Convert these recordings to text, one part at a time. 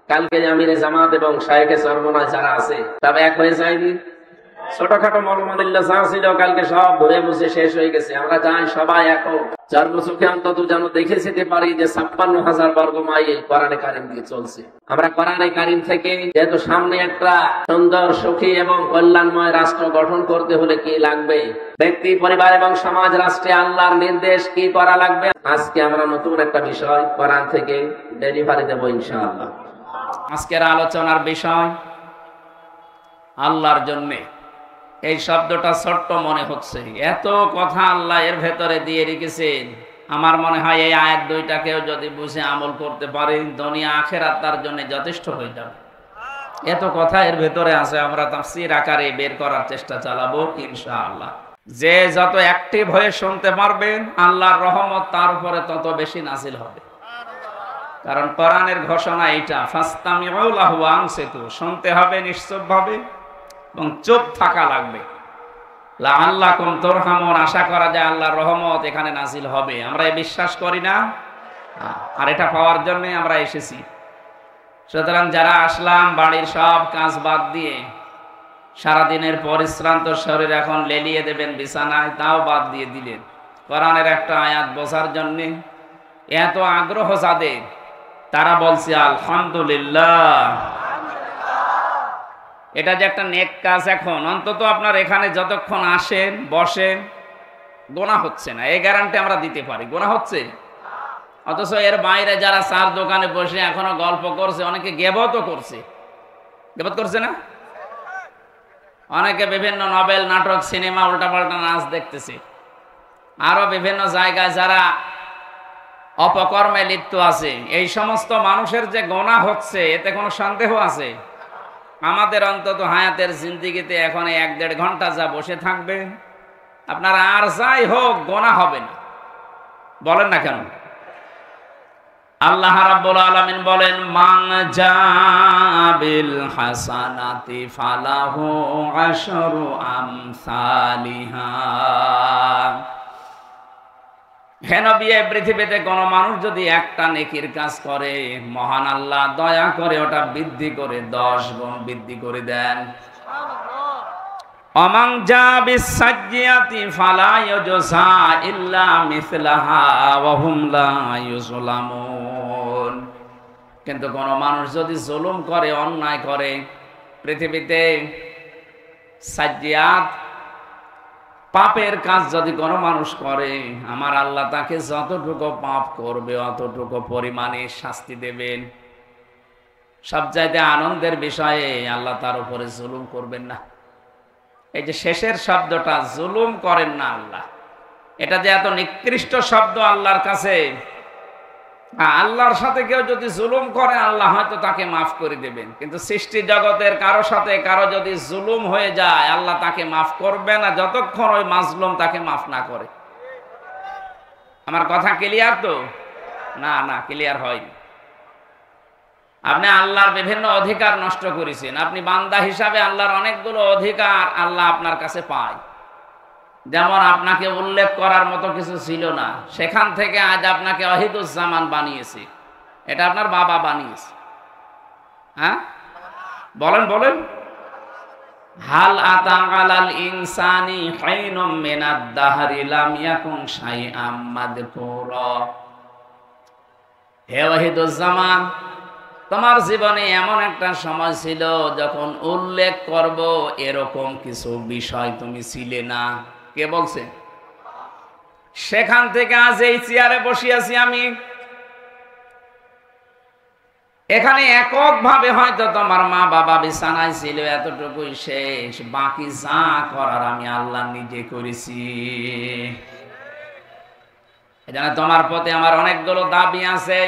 কালকে আমিরে জামাত এবং শায়েখে সরমনায় যারা আছে তবে এক হয়ে যায়নি। ছোটখাটো মলমাদিল্লা যা ছিল কালকে সব ধরে মুছে শেষ হয়ে গেছে। আমরা যাই সবাই এখন চোখে অন্তত যেন দেখে যেতে পারি যে 56,000 বর্গ মাইল কোরআনে কারিম দিয়ে চলছে। আমরা কোরআনে কারিম থেকে যেহেতু সামনে একটা সুন্দর সুখী এবং কল্যাণময় রাষ্ট্র গঠন করতে হলে কি লাগবে, ব্যক্তি পরিবার এবং সমাজ রাষ্ট্রে আল্লাহর নির্দেশ কি করা লাগবে, আজকে আমরা নতুন একটা বিষয় কোরআন থেকে ডেলিভারি দেব ইনশাআল্লাহ। আজকের আলোচনার বিষয় আল্লাহর জন্যে। এই শব্দটা ছোট্ট মনে হচ্ছে, এত কথা আল্লাহ এর ভেতরে দিয়ে রেখেছেন। আমার মনে হয় এই আয়াত দুইটাকেও যদি বুঝে আমল করতে পারে দুনিয়া আখিরাত তার জন্য যথেষ্ট হয়ে যাবে। এত কথা এর ভেতরে আছে, আমরা তাফসীর আকারে বের করার চেষ্টা চালাবো ইনশাআল্লাহ। যে যত অ্যাক্টিভ হয়ে শুনতে পারবেন আল্লাহর রহমত তার উপরে তত বেশি নাজিল হবে। কারণ কোরআনের ঘোষণা এইটা, ফাসতামিউ লাহু ওয়া আনসিতু, শুনতে হবে নিশ্চুপভাবে এবং চুপ থাকা লাগবে। লাআল্লাকুম তুরহামুন, আশা করা যায় আল্লাহর রহমত এখানে নাজিল হবে। আমরা বিশ্বাস করি না, আর এটা পাওয়ার জন্যই আমরা এসেছি। সুতরাং যারা আসলাম বাড়ির সব কাজ বাদ দিয়ে সারাদিনের পরিশ্রান্ত শরীর এখন লেলিয়ে দেবেন বিছানায়, তাও বাদ দিয়ে দিলেন কোরআনের একটা আয়াত বোঝার জন্য। এত আগ্রহ যাদের, তারা বলছে আলহামদুলিল্লাহ। এটা যে একটা নেক কাজ। এখন অন্তত আপনার এখানে যতক্ষণ আসেন বসেন গোনা হচ্ছে না, এই গ্যারান্টি আমরা দিতে পারি। গোনা হচ্ছে, অথচ এর বাইরে যারা চার দোকানে বসে এখনো গল্প করছে, অনেকে গেবতও করছে। গেবত করছে না? অনেকে বিভিন্ন নভেল, নাটক, সিনেমা, উল্টাপাল্টা নাচ দেখতেছে। আরো বিভিন্ন জায়গায় যারা অপকর্মে লিপ্ত আছে। এই সমস্ত মানুষের যে গোনা হচ্ছে এতে কোনো সন্দেহ আছে? আমাদের অন্তত হায়াতের জিন্দিগিতে এখন 1-1.5 ঘন্টা যা বসে থাকবে, আপনার আর যাই হোক গোনা হবে না। বলেন না কেন? আল্লাহ রাব্বুল আলামিন বলেন, মান জাবিল হাসানাতি ফালাহু আশরু আমসালিহা। হে নবী, পৃথিবীতে কোন মানুষ যদি একটা নেকির কাজ করে, মহান আল্লাহ দয়া করে ওটা বৃদ্ধি করে 10 গুণ বৃদ্ধি করে দেন। অমান জাবিস সাজ্জিয়াতি ফালা ইউজা ইল্লা মিসলাহা ওয়া হুম লা ইউজলামুন। কিন্তু কোন মানুষ যদি জুলুম করে, অন্যায় করে, পৃথিবীতে সাজ্জিয়াত পাপের কাজ যদি কোনো মানুষ করে, আমার আল্লাহ তাকে যতটুকু পাপ করবে অতটুকু পরিমাণে শাস্তি দেবেন। সবচাইতে আনন্দের বিষয়ে আল্লাহ তার উপরে জুলুম করবেন না। এই যে শেষের শব্দটা, জুলুম করেন না আল্লাহ, এটা যে এত নিকৃষ্ট শব্দ আল্লাহর কাছে। আল্লাহর সাথে কেউ যদি জুলুম করে আল্লাহ হয়তো তাকে মাফ করে দেবেন, কিন্তু সৃষ্টি জগতের কারো সাথে কারো যদি জুলুম হয়ে যায় আল্লাহ তাকে মাফ করবে না যতক্ষণ ওই মাজলুম তাকে মাফ না করে। আমার কথা ক্লিয়ার তো? না, ক্লিয়ার হয়নি। আপনি আল্লাহর বিভিন্ন অধিকার নষ্ট করেছেন। আপনি বান্দা হিসাবে আল্লাহর অনেকগুলো অধিকার আল্লাহ আপনার কাছে পায়। যেমন আপনাকে উল্লেখ করার মতো কিছু ছিল না, সেখান থেকে আজ আপনাকে ওয়াহিদুজ্জামান বানিয়েছে। এটা আপনার বাবা বানিয়েছে। হ্যাঁ, বলেন। হাল আতা আলাল ইনসানি হাইনুম মিনাদ দাহরি লাম ইয়াকুন শাইআম মাযকুরা। হে ওয়াহিদুজ্জামান, তোমার জীবনে এমন একটা সময় ছিল যখন উল্লেখ করব এরকম কিছু বিষয় তুমি ছিলে না। কে বলছে? সেখান থেকে আজ এই চেয়ারে বসিয়াছি আমি। এখানে এককভাবে হয়তো তোমার মা বাবা বিছানায় ছিল, এতটুকুই শেষ। বাকি যা করার আমি আল্লাহ নিজে করেছি। এজন্য তোমার প্রতি আমার অনেকগুলো দাবি আছে।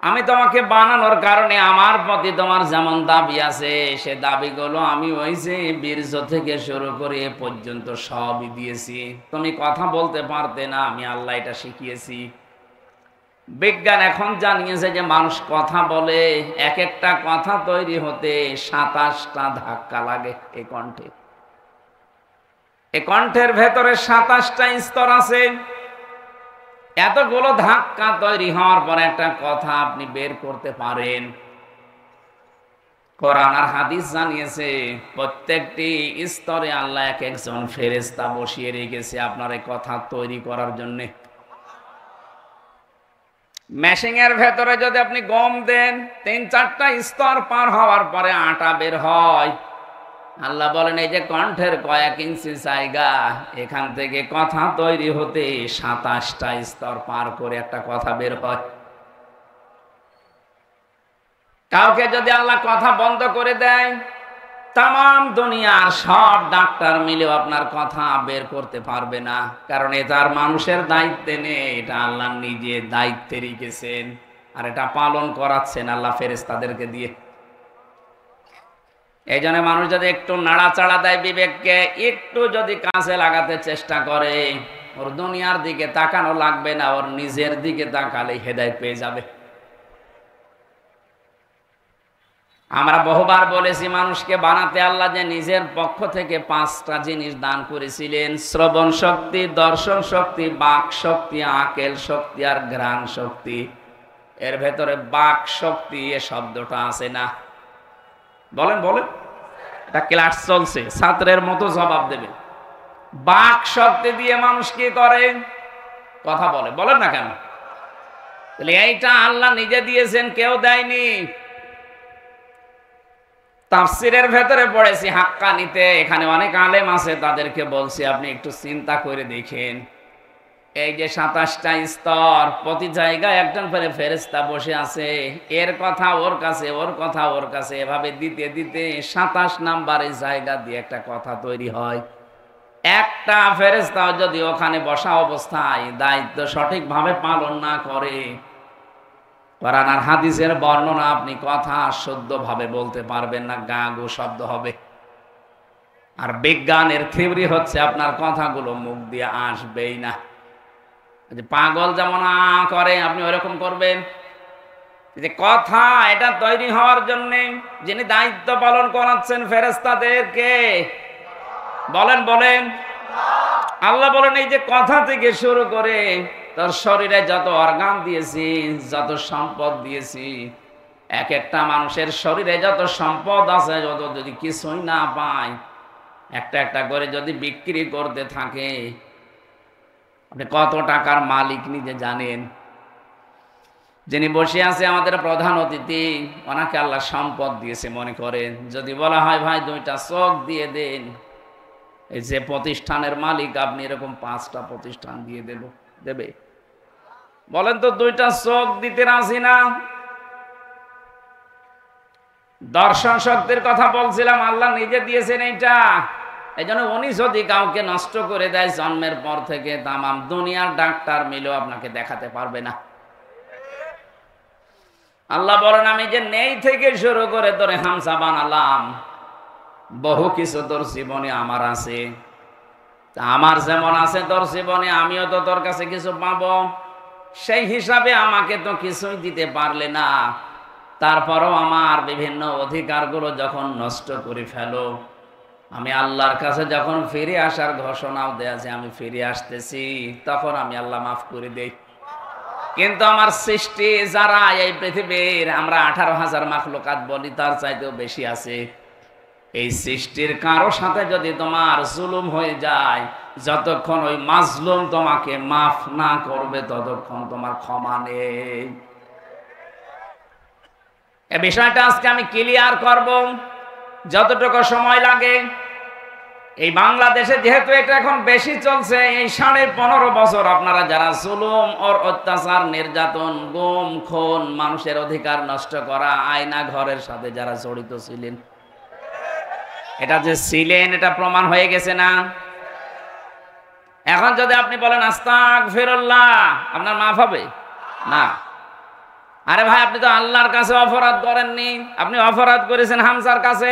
আমি তোমাকে বানানোর কারণে আমার প্রতি তোমার যেমন দাবি আছে, সে দাবিগুলো আমি ওই যে বীর্য থেকে শুরু করে এ পর্যন্ত সবই দিয়েছি। তুমি কথা বলতে পারতে না, আমি আল্লাহ এটা শিখিয়েছি। বিজ্ঞান এখন জানিয়েছে যে মানুষ কথা বলে, এক একটা কথা তৈরি হতে 27টা ধাক্কা লাগে। এই কণ্ঠের ভেতরে 27টা স্তর আছে। এতগুলো ধাক্কা তৈরি হওয়ার পর একটা কথা আপনি বের করতে পারেন। কোরআন আর হাদিস জানিয়েছে প্রত্যেকটি স্তরে আল্লাহ এক একজন ফেরেশতা বসিয়ে রেখেছে আপনার এই কথা তৈরি করার জন্য। মেশিং এর ভেতরে যদি আপনি গম দেন ৩-৪টা স্তর পার হওয়ার পরে আটা বের হয়। আল্লাহ বলেন এই যে কণ্ঠের কয়েক ইঞ্চি জায়গা, এখান থেকে কথা তৈরি হতে ২৭টা স্তর পার করে একটা কথা বের হয়। কাউকে যদি আল্লাহ কথা বন্ধ করে দেয়, তাম দুনিয়ার সব ডাক্তার মিলেও আপনার কথা বের করতে পারবে না, কারণ এটা আর মানুষের দায়িত্বে নেই, এটা আল্লাহ নিজে দায়িত্বে রেখেছেন আর এটা পালন করাচ্ছেন আল্লাহ ফেরেশতাদেরকে দিয়ে। এই জন্য মানুষ যদি একটু নাড়াচাড়া দেয় বিবেককে, একটু যদি কাছে লাগাতে চেষ্টা করে, ওর দুনিয়ার দিকে তাকানো লাগবে না, ওর নিজের দিকে তাকালে হেদায়েত পেয়ে যাবে। আমরা বহুবার বলেছি মানুষকে বানাতে আল্লাহ যে নিজের পক্ষ থেকে 5টা জিনিস দান করেছিলেন, শ্রবণ শক্তি, দর্শন শক্তি, বাক শক্তি, আকেল শক্তি আর ঘ্রাণ শক্তি। এর ভেতরে বাক শক্তি এ শব্দটা আছে না? বলেন বলেন, এটা ক্লাস চলছে, ছাত্রের মতো জবাব দেবে। বাক শক্তি দিয়ে মানুষ কি করে? কথা বলে, বলেন না কেন? তাহলে এইটা আল্লাহ নিজে দিয়েছেন, কেউ দেয়নি। তাফসিরের ভেতরে পড়েছি হাক্কানিতে, এখানে অনেক আলেম আছে, তাদেরকে বলছি আপনি একটু চিন্তা করে দেখেন, এই যে 27টা স্তর, প্রতি জায়গায় একজন করে ফেরেশতা বসে আছে, এর কথা ওর কাছে, ওর কথা ওর কাছে, এভাবে দিতে দিতে 27 নাম্বারের জায়গা দিয়ে একটা কথা তৈরি হয়। একটা ফেরেশতাও যদি ওখানে বসা অবস্থায় দায়িত্ব সঠিকভাবে পালন না করে, কোরআন আর হাদিসের বর্ণনা আপনি কথা শুদ্ধভাবে বলতে পারবেন না, গা গো শব্দ হবে। আর বিজ্ঞানের থিওরি হচ্ছে আপনার কথাগুলো মুখ দিয়ে আসবেই না। পাগল যেমন করে আপনি ওইরকম করবেন। যে কথা এটা তৈরি হওয়ার জন্য যিনি দায়িত্ব পালন করাচ্ছেন ফেরেশতাদেরকে, বলেন বলেন। আল্লাহ বলেন এই যে কথা থেকে শুরু করে তোর শরীরে যত অর্গান দিয়েছি, যত সম্পদ দিয়েছি, এক একটা মানুষের শরীরে যত সম্পদ আছে, যত যদি কিছুই না পায়, একটা একটা করে যদি বিক্রি করতে থাকে, আপনি কত টাকার মালিক নিজে জানেন? যিনি বসে আছে আমাদের প্রধান অতিথি, ওনাকে আল্লাহ সম্পদ দিয়েছে মনে করেন, যদি বলা হয় ভাই 2টা চোখ দিয়ে দেন, এই যে প্রতিষ্ঠানের মালিক আপনি, এরকম 5টা প্রতিষ্ঠান দিয়ে দেবে? বলেন তো, 2টা চোখ দিতে রাজি না? দর্শন শক্তির কথা বলছিলাম, আল্লাহ নিজে দিয়েছেন এইটা। এই জন্য উনি যদি কাউকে নষ্ট করে দেয় জন্মের পর থেকে, তামাম দুনিয়ার ডাক্তার মিলেও আপনাকে দেখাতে পারবে না। আল্লাহ বলেন আমি যে নেই থেকে শুরু করে তোরে হামসা বানালাম, বহু কিছু তোর জীবনে আমার আছে, আমার যেমন আছে তোর জীবনে, আমিও তো তোর কাছে কিছু পাবো, সেই হিসাবে আমাকে তো কিছুই দিতে পারলে না, তারপরও আমার বিভিন্ন অধিকারগুলো যখন নষ্ট করে ফেলো, আমি আল্লাহর কাছে যখন ফিরে আসার ঘোষণাও দেয়া যে আমি ফিরে আসতেছি, তখন আমি আল্লাহ মাফ করে দেই। কিন্তু আমার সৃষ্টি যারা এই পৃথিবীর, আমরা 18,000 মাখলুকাত বলি, তার চাইতেও বেশি আছে। এই সৃষ্টির কারো সাথে যদি তোমার জুলুম হয়ে যায়, যতক্ষণ ওই মাজলুম তোমাকে মাফ না করবে, ততক্ষণ তোমার ক্ষমা নেই। এই বিষয়টা আজকে আমি ক্লিয়ার করব যতটুকু সময় লাগে। এই বাংলাদেশে যেহেতু এটা এখন বেশি চলছে, এই 15.5 বছর আপনারা যারা জুলুম ওর অত্যাচার, নির্যাতন, গুম খুন, মানুষের অধিকার নষ্ট করা, আয়না ঘরের সাথে যারা জড়িত ছিলেন, এটা যে ছিলেন এটা প্রমাণ হয়ে গেছে না? এখন যদি আপনি বলেন আস্তাগফিরুল্লাহ, আপনার মাফ হবে না? আরে ভাই, আপনি তো আল্লাহর কাছে অপরাধ করেননি, আপনি অপরাধ করেছেন হামসার কাছে।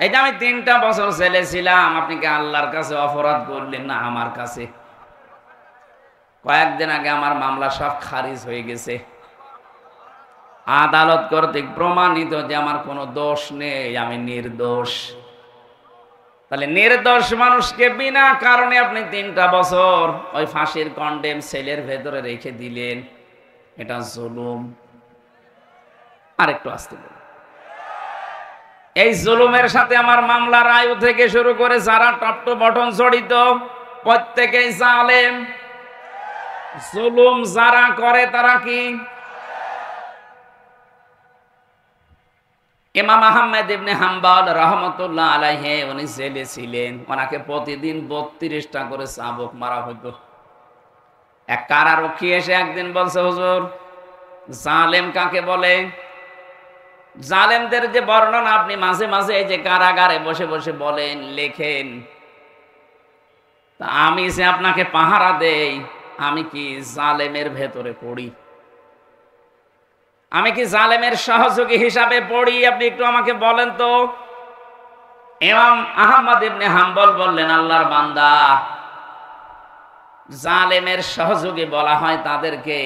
এই যে আমি 3টা বছর জেলে ছিলাম, আপনি কি আল্লাহর কাছে অপরাধ করলেন না আমার কাছে? কয়েকদিন আগে আমার মামলা সব খারিজ হয়ে গেছে, আদালত কর্তৃক প্রমাণিত যে আমার কোনো দোষ নেই, আমি নির্দোষ। তাহলে নির্দোষ মানুষকে বিনা কারণে আপনি 3টা বছর ওই ফাঁসির কন্ডেম সেলের ভেতরে রেখে দিলেন, এটা জুলুম। আরেকটু আসতে বলুন। এই জুলুমের সাথে আমার মামলার আয়ু থেকে শুরু করে যারা টপ টু বটন জড়িত প্রত্যেকেই জালেম। জুলুম যারা করে তারা কি? ইমাম আহমদ ইবনে হাম্বল রাহমাতুল্লাহ আলাইহি উনি জেলে ছিলেন, ওনাকে প্রতিদিন 32টা করে চাবুক মারা হতো। এক কারারক্ষী এসে একদিন বলছে, হুজুর জালেম কাকে বলে? জালেমদের যে বর্ণনা আপনি মাঝে মাঝে এই যে কারাগারে বসে বসে বলেন, লেখেন, তা আমি যে আপনাকে পাহারা দেই, আমি কি জালেমের ভেতরে পড়ি? আমি কি জালেমের সহযোগী হিসাবে পড়ি? আপনি একটু আমাকে বলেন তো। ইমাম আহমদ ইবনে হাম্বল বললেন, আল্লাহর বান্দা, জালেমের সহযোগী বলা হয় তাদেরকে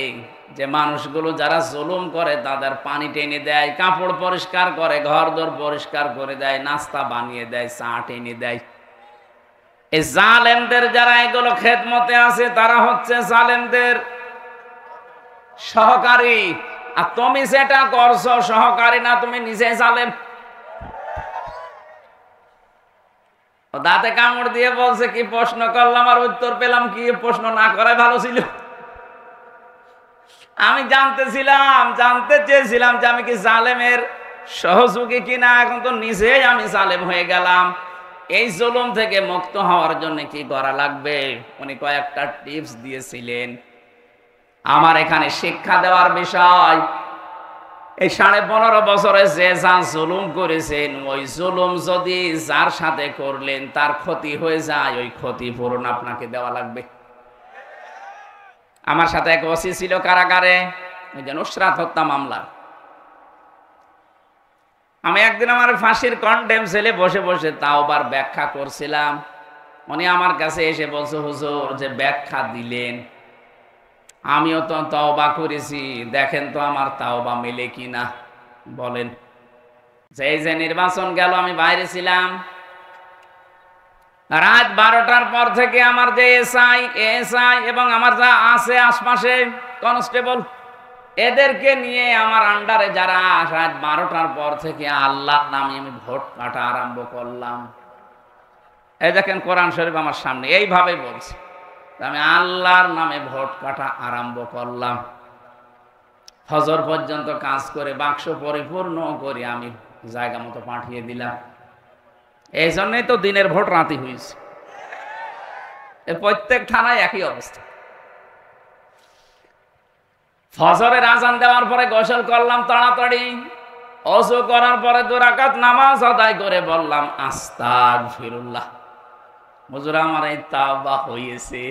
যে মানুষগুলো যারা জুলুম করে তাদের পানি টেনে দেয়, কাপড় পরিষ্কার করে, ঘরদোর পরিষ্কার করে দেয়, নাস্তা বানিয়ে দেয়, চা টেনে দেয়। এই জালেমদের যারা এগুলো খেদমতে আছে তারা হচ্ছে জালেমদের সহকারী। আর তুমি সেটা করছো সহকারী না, তুমি নিজে জালেম। দাঁতে কামড় দিয়ে বলছে, কি প্রশ্ন করলাম আর উত্তর পেলাম কি? প্রশ্ন না করাই ভালো ছিল। আমি জানতে চেয়েছিলাম যে আমি কি জালেমের সহযোগী কিনা, এখন তো নিজেই আমি জালেম হয়ে গেলাম। এই জুলুম থেকে মুক্ত হওয়ার জন্য কি করা লাগবে? উনি কয়েকটা টিপস দিয়েছিলেন। আমার এখানে শিক্ষা দেওয়ার বিষয়, এই 15.5 বছরে যে যা জুলুম করেছেন, ওই জুলুম যদি যার সাথে করলেন তার ক্ষতি হয়ে যায়, ওই ক্ষতিপূরণ আপনাকে দেওয়া লাগবে। আমার সাথে এক ওসি ছিল কারাগারে, ওই যে নুসরাত হত্যা মামলা। আমি একদিন আমার ফাঁসির কন্ডেম সেলে বসে বসে তাওবার ব্যাখ্যা করছিলাম। উনি আমার কাছে এসে বলছে, হুজুর যে ব্যাখ্যা দিলেন, আমিও তো তওবা করেছি, দেখেন তো আমার তাওবা মেলে কিনা। বলেন। যে নির্বাচন গেল, আমি বাইরে ছিলাম, রাত 12টার পর থেকে আমার যে এসআই এবং আমার যা আছে আশপাশে কনস্টেবল, এদেরকে নিয়ে আমার আন্ডারে যারা রাত 12টার পর থেকে আল্লাহর নামে আমি ভোট কাটা আরম্ভ করলাম। এই দেখেন কোরআন শরীফ আমার সামনে, এইভাবে বলছে, আমি আল্লাহর নামে ভোট কাটা আরম্ভ করলাম। ফজর পর্যন্ত কাজ করে বাক্স পরিপূর্ণ করে আমি জায়গা মতো পাঠিয়ে দিলাম। এই জন্যই তো দিনের ভোট রাতে হয়েছে। প্রত্যেক থানায় একই অবস্থা। ফজরের আজান দেওয়ার পরে গোসল করলাম তাড়াতাড়ি, ওযু করার পরে 2 রাকাত নামাজ আদায় করে বললাম, আস্তাগফিরুল্লাহ, হুজুর আমার এই তাওবা হয়েছে।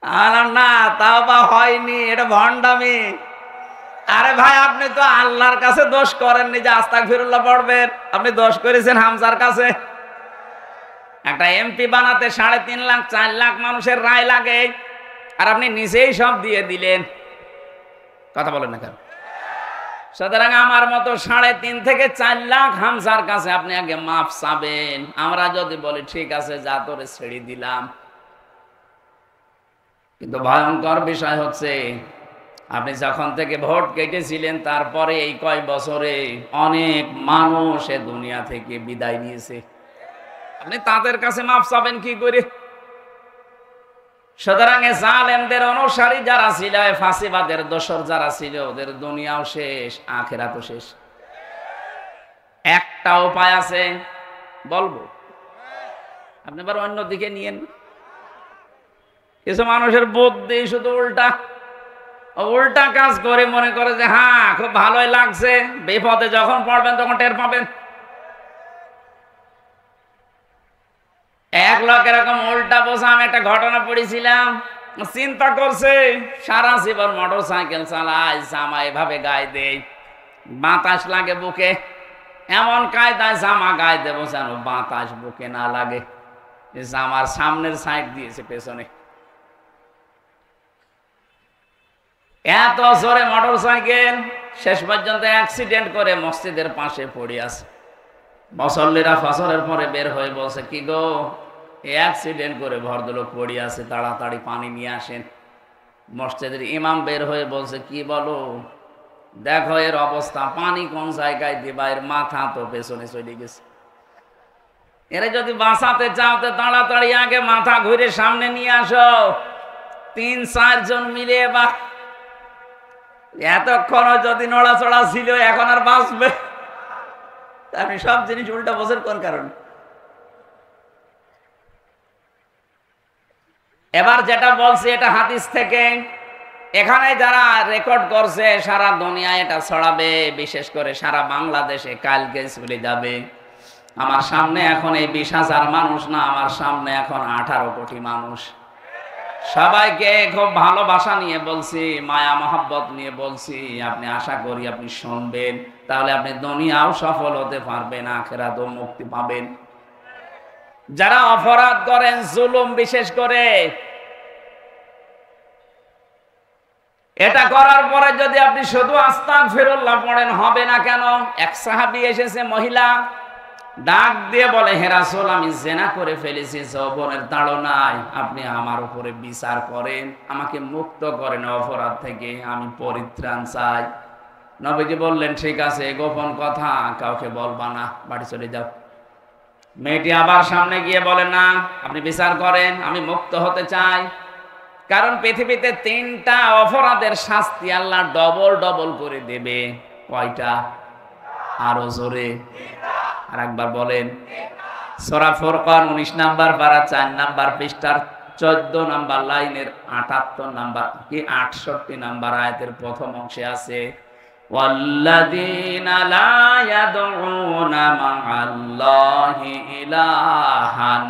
আর না, তাওবা হয়নি, এটা ভণ্ডামি। আরে ভাই, আপনি তো আল্লাহর কাছে দোষ করেননি যে আস্তাগফিরুল্লাহ পড়বেন, আপনি দোষ করেছেন হামজার কাছে। একটা এমপি বানাতে 3.5 লাখ 4 লাখ মানুষের রায় লাগে, আর আপনি নিজেই সব দিয়ে দিলেন। কথা বলেন না কেন? সুতরাং আমার মতো 3.5 থেকে 4 লাখ হামজার কাছে আপনি আগে মাফ চাবেন। আমরা যদি বলি ঠিক আছে, যা তোরে ছেড়ে দিলাম। কিন্তু ভয়ঙ্কর বিষয় হচ্ছে, আপনি যখন থেকে ভোট কেটেছিলেন তারপরে এই কয় বছরে অনেক মানুষ এ দুনিয়া থেকে বিদায় নিয়েছে। আপনি তাদের কাছে মাফ চাবেন কি করে? সুতরাং জালেমদের অনুসারী যারা ছিল, ফাঁসিবাদের দোসর যারা ছিল, ওদের দুনিয়াও শেষ, আখিরাতও শেষ। একটা উপায় আছে, বলবো, আপনি আবার অন্যদিকে নিয়েন। কিছু মানুষের বুদ্ধি শুধু উল্টা কাজ করে, মনে করে যে হ্যাঁ খুব ভালোই লাগছে, বিপদে যখন পড়বেন তখন টের পাবেন। এক লোক এরকম উল্টা বোঝা, আমি একটা ঘটনা পড়েছিলাম, চিন্তা করছে সারা জীবন মোটর সাইকেল চালায়, জামা এভাবে গায়ে দেয়, বাতাস লাগে বুকে, এমন কায়দায় জামা গায়ে দেবো যেন বাতাস বুকে না লাগে। জামার সামনের সাইড দিয়েছে পেছনে। এত জোরে মোটর সাইকেল, শেষ পর্যন্ত অ্যাক্সিডেন্ট করে মসজিদের পাশে পড়ে আছে। মুসল্লিরা ফজরের পরে বের হয়ে বলছে, কি গো, অ্যাক্সিডেন্ট করে ভদ্রলোক পড়ে আছে, তাড়াতাড়ি পানি নিয়ে আসেন। মসজিদের ইমাম বের হয়ে বলছে, কি বলো, দেখো এর অবস্থা, পানি কোন জায়গায় দিবা, এর মাথা তো পেছনে চলে গেছে। এরা যদি বাঁচাতে চাও তো তাড়াতাড়ি আগে মাথা ঘুরে সামনে নিয়ে আসো, 3-4 জন মিলে। বা এতক্ষণ যদি নড়াচড়া ছিল, এখন আর বাঁচবে? আপনি সব জিনিস উল্টা বোঝেন কোন কারণে? এবার যেটা বলছি এটা হাদিস থেকে। এখানে যারা রেকর্ড করছে সারা দুনিয়ায় এটা ছড়াবে, বিশেষ করে সারা বাংলাদেশে কালকে চলে যাবে। আমার সামনে এখন এই 20,000 মানুষ না, আমার সামনে এখন 18 কোটি মানুষ। সবাইকে খুব ভালোবাসা নিয়ে বলছি, মায়া মহব্বত নিয়ে বলছি। আপনি আশা করি আপনি শুনবেন, তাহলে আপনি দুনিয়াও সফল হতে পারবেন, আখিরাতেও মুক্তি পাবেন। যারা অপরাধ করেন, জুলুম বিশেষ করে, এটা করার পরে যদি আপনি শুধু আস্তাগফিরুল্লাহ পড়েন, হবে না কেন? এক সাহাবী এসেছে, মহিলা ডাক দিয়ে বলে, হে রাসূল, আমি জিনা করে ফেলেছি যৌবনের তাড়নায়, আপনি আমার উপরে বিচার করেন, আমাকে মুক্ত করেন অপরাধ থেকে, আমি পরিত্রাণ চাই। নবীজি বললেন, ঠিক আছে, গোপন কথা কাউকে বলবা না, বাড়ি চলে যাও। মেয়েটি আবার সামনে গিয়ে বলে, না, আপনি বিচার করেন, আমি মুক্ত হতে চাই। কারণ পৃথিবীতে 3টা অপরাধের শাস্তি আল্লাহ ডবল ডবল করে দেবে। কয়টা? আরো জোরে আর একবার বলেন। সূরা ফুরকান 19 নাম্বার পারা 4 নাম্বার পৃষ্ঠার 14 নাম্বার লাইনের 78 নাম্বার কি 68 নাম্বার আয়াতের প্রথম অংশে আছে, ওয়াল্লাযীনা লা ইয়াদউনা মা'আল্লাহি ইলাহান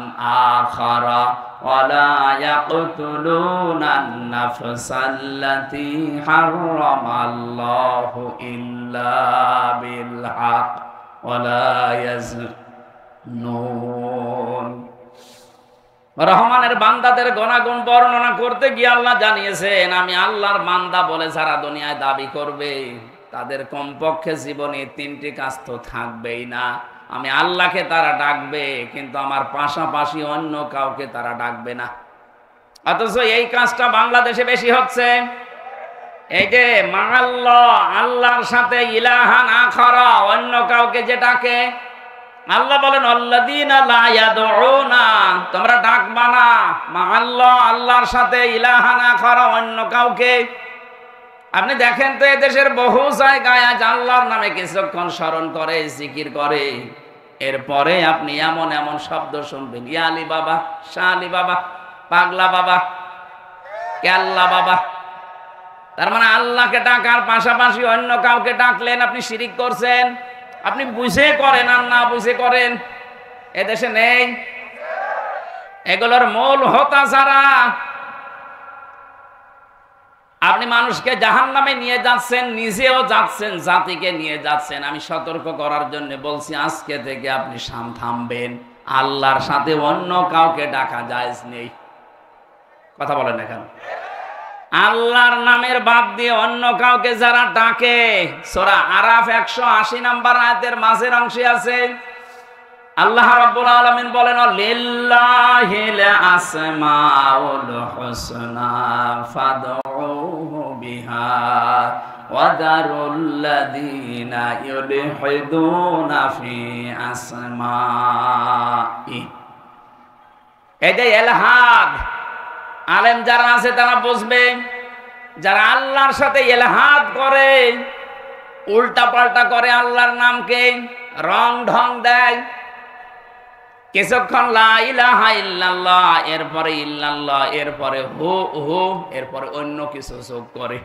আখারা ওয়ালা ইয়াকতুলুনান নাফসাল্লাতী হারামাল্লাহু ইল্লা বিল হক ওয়ালা ইয়াজনুন। রহমানের বান্দাদের গুনাহগুণ বর্ণনা করতে গিয়ে আল্লাহ জানিয়েছেন, আমি আল্লাহর বান্দা বলে যারা দুনিয়ায় দাবি করবে, তাদের কমপক্ষে জীবনে 3টি কাজ তো থাকবেই না। আমি আল্লাহকে তারা ডাকবে, কিন্তু আমার পাশাপাশি অন্য কাউকে তারা ডাকবে না। অথচ এই কাজটা বাংলাদেশে বেশি হচ্ছে। এই যে মাআল্লাহ, আল্লাহর সাথে ইলাহান আখারা, অন্য কাউকে যে ডাকে, আল্লাহ বলেন আল্লাযীনা লা ইয়াদউনা, তোমরা ডাকবা না মাআল্লাহ, আল্লাহর সাথে ইলাহান আখারা, অন্য কাউকে। আপনি দেখেন তো এই দেশের বহু জায়গায় আজ আল্লাহর নামে কিছুক্ষণ স্মরণ করে, জিকির করে, এরপরে আপনি এমন এমন শব্দ শুনবেন, ইয়া আলী বাবা, শাহ আলী বাবা, পাগলা বাবা, কেল্লা বাবা। তার মানে আল্লাহকে ডাকার পাশাপাশি অন্য কাউকে ডাকলেন, আপনি শিরিক করছেন। আপনি বুঝে করেন আর না বুঝে করেন, এদেশে নেই। এগুলোর মূল হোতা যারা, আপনি মানুষকে জাহান্নামে নিয়ে যাচ্ছেন, নিজেও যাচ্ছেন, জাতিকে নিয়ে যাচ্ছেন। আমি সতর্ক করার জন্য বলছি, আজকে থেকে আপনি থামবেন। আল্লাহর সাথে অন্য কাউকে ডাকা জায়েজ নেই। কথা বলেন না কেন? আল্লাহর নামের বাদ দিয়ে অন্য কাউকে যারা ডাকে, সূরা আরাফ 180 নাম্বার আয়াতের মাঝের অংশে আছে, আল্লাহ রাব্বুল আলামিন বলেন, লিল্লাহিল আসমাউল হুসনা ফাদউহু বিহা ওয়া দারুল্লাযীনা ইউলহিদুনা ফি আসমাই। এই যে ইলহাদ, আলেম যারা আছে তারা বুঝবে, যারা আল্লাহর সাথে ইলহাদ করে, উল্টা পাল্টা করে, আল্লাহর নামকে রং ঢং দেয়, কিছুক্ষণ লা ইলাহা ইল্লাল্লাহ, এরপরে ইল্লাল্লাহ, এরপরে হু হু, এরপরে অন্য কিছু যোগ করে।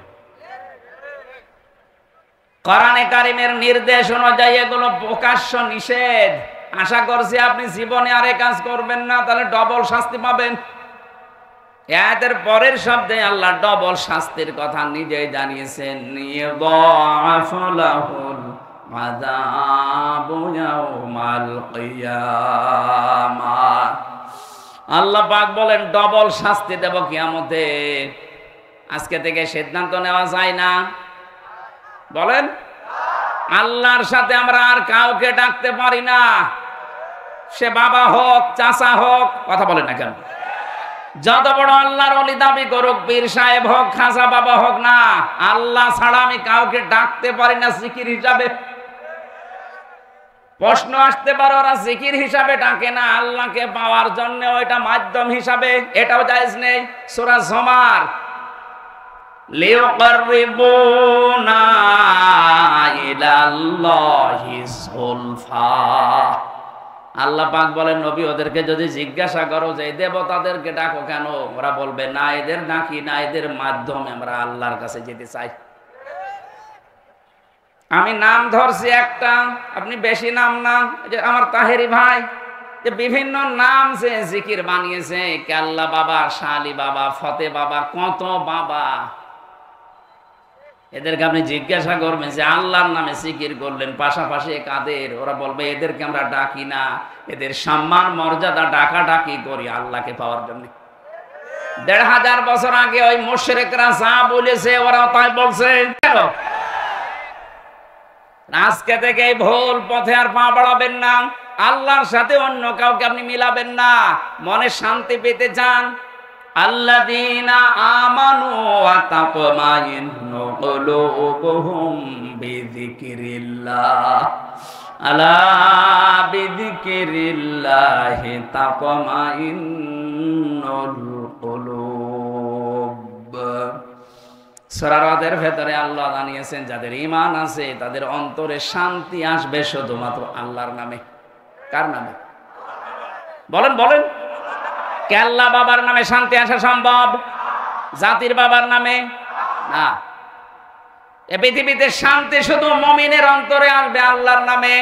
কোরআনে কারীমের নির্দেশ অনুযায়ী এগুলো প্রকাশ্য নিষেধ। আশা করছি আপনি জীবনে আর এই কাজ করবেন না, তাহলে ডবল শাস্তি পাবেন। এর পরের শব্দে আল্লাহ ডবল শাস্তির কথা নিজেই জানিয়েছেন, ইউদাআফু লাহুল আযাবু ইয়াওমাল কিয়ামাহ। আল্লাহ পাক বলেন ডবল শাস্তি দেব কিয়ামতে। আজকে থেকে সিদ্ধান্ত নেওয়া যায় না, বলেন। আল্লাহর সাথে আমরা আর কাউকে ডাকতে পারি না, সে বাবা হোক, চাচা হোক, কথা বলেন না কেন? যত বড় আল্লাহর ওলি দাবি করুক, পীর সাহেব হোক, খাজা বাবা হোক না, আল্লাহ ছাড়া আমি কাউকে ডাকতে পারি না জিকির হিসাবে। প্রশ্ন আসতে পারে ওরা জিকির হিসাবে ডাকে না, আল্লাহকে পাওয়ার জন্য ওইটা মাধ্যম হিসাবে, এটাও জায়েজ নেই। সূরা জুমার লিয়ুকাররিবুনা ইলাল্লাহি যুলফা, আল্লাহ পাক বলেন নবী ওদেরকে যদি জিজ্ঞাসা করো যে দেবতাদেরকে ডাকো কেন, ওরা বলবে না এদের ডাকি না, এদের মাধ্যমে আমরা আল্লাহর কাছে যেতে চাই। আমি নাম ধরছি একটা, আপনি বেশি নাম না, যে আমার তাহেরি ভাই যে বিভিন্ন নাম যে জিকির বানিয়েছে, কেল্লা বাবা, শালি বাবা, ফতে বাবা, কত বাবা, এদেরকে আপনি জিজ্ঞাসা করবেন যে আল্লাহর নামে জিকির করলেন পাশাপাশি কাদের, ওরা বলবে এদেরকে আমরা ডাকি না, এদের সম্মান মর্যাদা ডাকা ডাকি করি আল্লাহকে পাওয়ার জন্য। ১৫০০ বছর আগে ওই মুশরিকরা যা বলেছে ওরা তাই বলছে। আজকে থেকে এই ভুল পথে আর পা বাড়াবেন না, আল্লাহর সাথে অন্য কাউকে আপনি মিলাবেন না। মনে শান্তি পেতে চান, আল্লাযীনা আমানু ওয়া তাতমাইন্নু কুলুবুহুম বিযিকরিল্লাহ, আলা বিযিকরিল্লাহি তাতমাইন্নুল কুলুব। সূরা রাদের ভেতরে আল্লাহ জানিয়েছেন যাদের ঈমান আছে তাদের অন্তরে শান্তি আসবে শুধুমাত্র আল্লাহর নামে। কার নামে বলেন? বলেন। কেল্লা বাবার নামে শান্তি আসা সম্ভব? জাতির বাবার নামে না। এ পৃথিবীতে শান্তি শুধু মুমিনের অন্তরে আসবে আল্লাহর নামে।